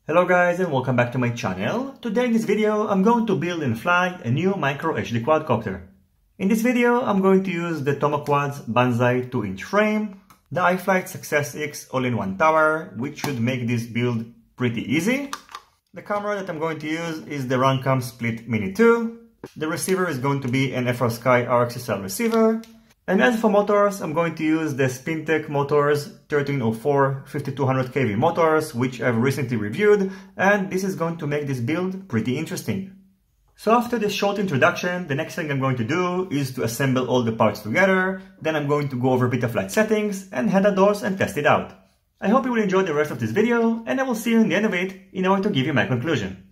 Hello guys and welcome back to my channel. Today in this video I'm going to build and fly a new micro HD quadcopter. In this video I'm going to use the Tomoquads Banzai 2-inch frame, the iFlight SucceX all-in-one tower, which should make this build pretty easy. The camera that I'm going to use is the Runcam Split Mini 2. The receiver is going to be an FR Sky RXSL receiver. And as for motors, I'm going to use the Spintech Motors 1304 5200 kV motors, which I've recently reviewed, and this is going to make this build pretty interesting. So after this short introduction, the next thing I'm going to do is to assemble all the parts together, then I'm going to go over Betaflight settings and head outdoors and test it out. I hope you will enjoy the rest of this video, and I will see you in the end of it in order to give you my conclusion.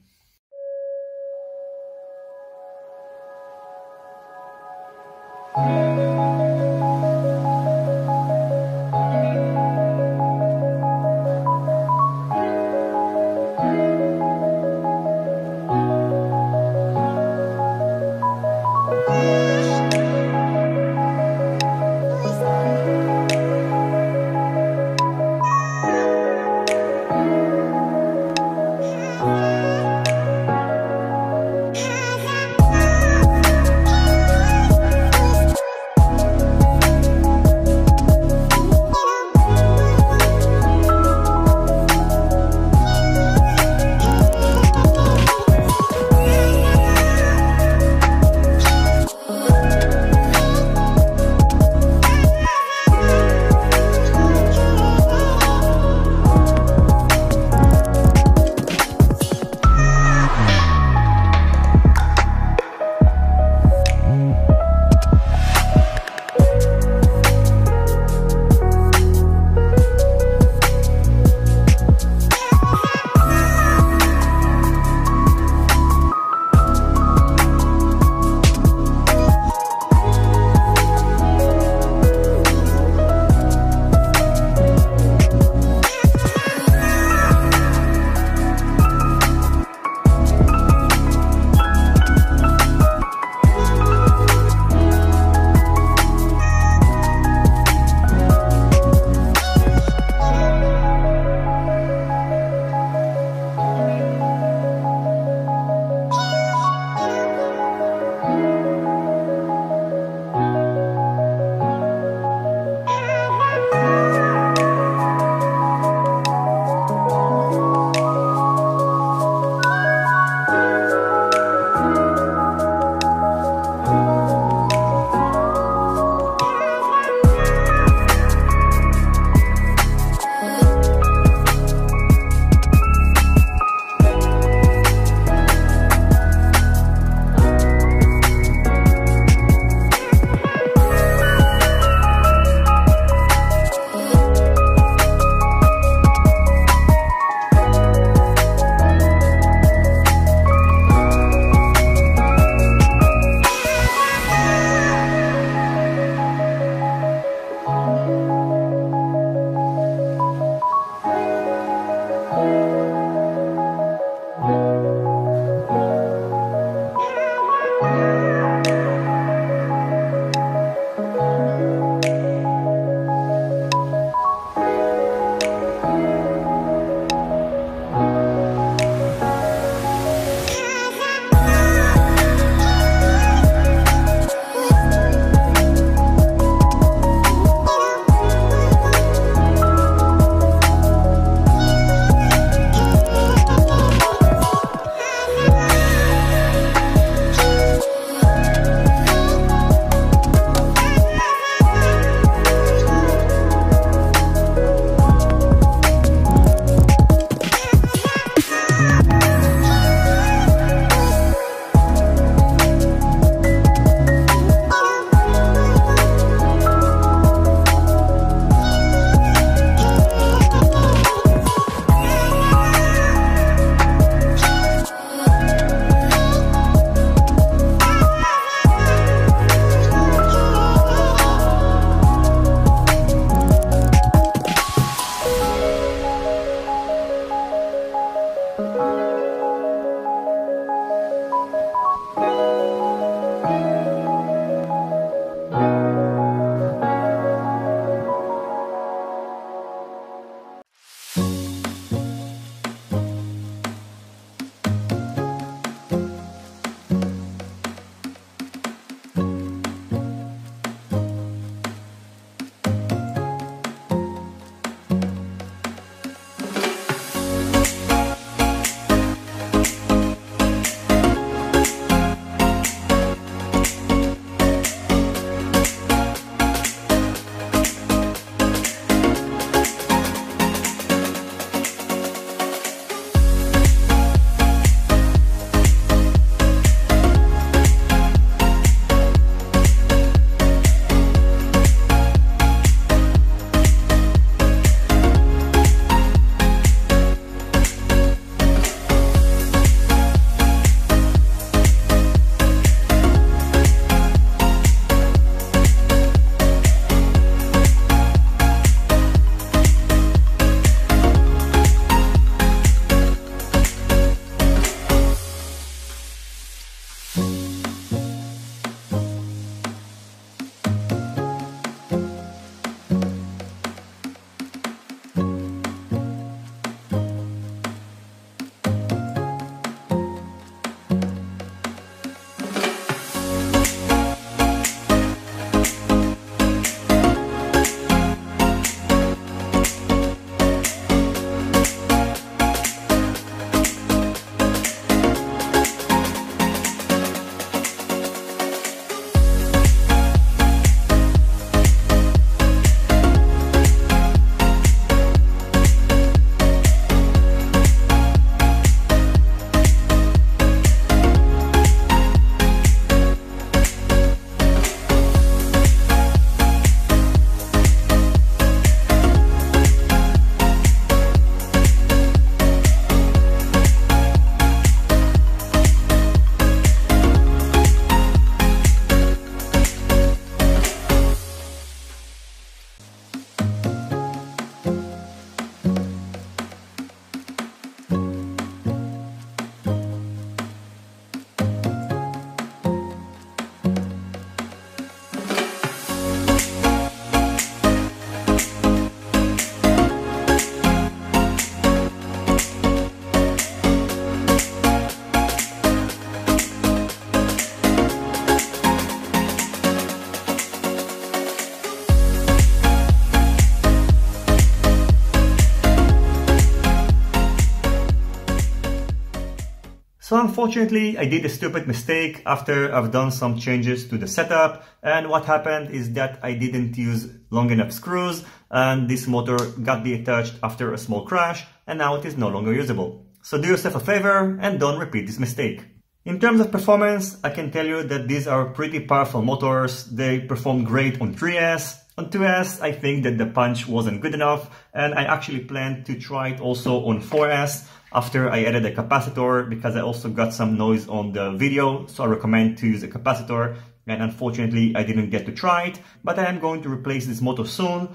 unfortunately, I did a stupid mistake after I've done some changes to the setup, and what happened is that I didn't use long enough screws and this motor got detached after a small crash and now it is no longer usable. So do yourself a favor and don't repeat this mistake. In terms of performance, I can tell you that these are pretty powerful motors. They perform great on 3S. On 2S, I think that the punch wasn't good enough, and I actually planned to try it also on 4S after I added a capacitor, because I also got some noise on the video, so I recommend to use a capacitor, and unfortunately I didn't get to try it, but I am going to replace this motor soon.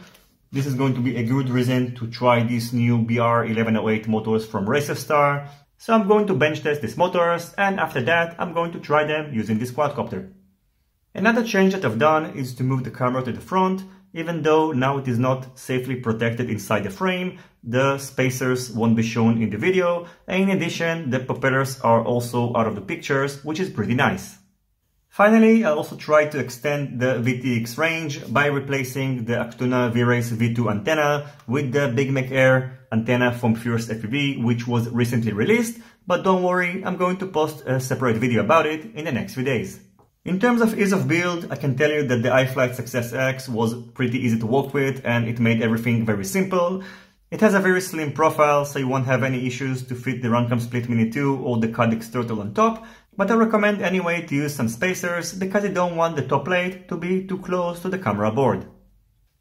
This is going to be a good reason to try these new BR1108 motors from RacerStar. So I'm going to bench test these motors, and after that I'm going to try them using this quadcopter. Another change that I've done is to move the camera to the front. Even though now it is not safely protected inside the frame, the spacers won't be shown in the video, and in addition the propellers are also out of the pictures, which is pretty nice. Finally, I also tried to extend the VTX range by replacing the Actuna V-Race V2 antenna with the Big Mac Air antenna from KremerFPV, which was recently released, but don't worry, I'm going to post a separate video about it in the next few days. In terms of ease of build, I can tell you that the iFlight SucceX was pretty easy to work with and it made everything very simple. It has a very slim profile, so you won't have any issues to fit the Runcam Split Mini 2 or the Caddx Turtle on top, but I recommend anyway to use some spacers because you don't want the top plate to be too close to the camera board.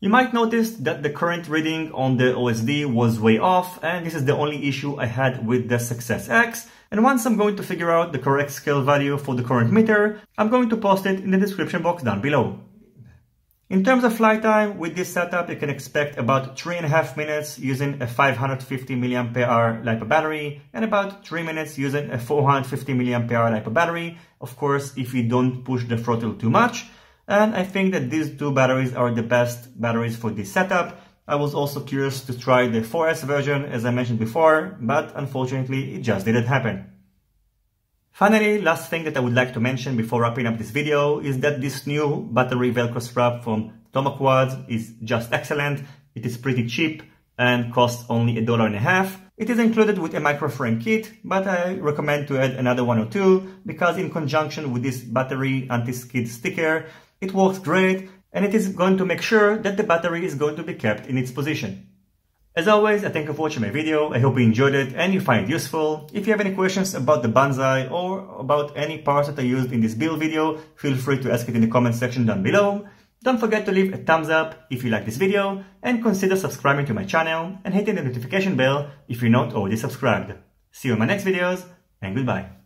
You might notice that the current reading on the OSD was way off, and this is the only issue I had with the SucceX. And once I'm going to figure out the correct scale value for the current meter, I'm going to post it in the description box down below. In terms of flight time, with this setup you can expect about 3.5 minutes using a 550 mAh LiPo battery and about 3 minutes using a 450 mAh LiPo battery, of course if you don't push the throttle too much. And I think that these two batteries are the best batteries for this setup. I was also curious to try the 4S version as I mentioned before, but unfortunately it just didn't happen. Finally, last thing that I would like to mention before wrapping up this video is that this new battery Velcro strap from Tomoquads is just excellent. It is pretty cheap and costs only $1.50. It is included with a microframe kit, but I recommend to add another one or two because in conjunction with this battery anti-skid sticker, it works great and it is going to make sure that the battery is going to be kept in its position. As always, I thank you for watching my video. I hope you enjoyed it and you find it useful. If you have any questions about the Banzai or about any parts that I used in this build video, feel free to ask it in the comment section down below. Don't forget to leave a thumbs up if you like this video and consider subscribing to my channel and hitting the notification bell if you're not already subscribed. See you in my next videos and goodbye.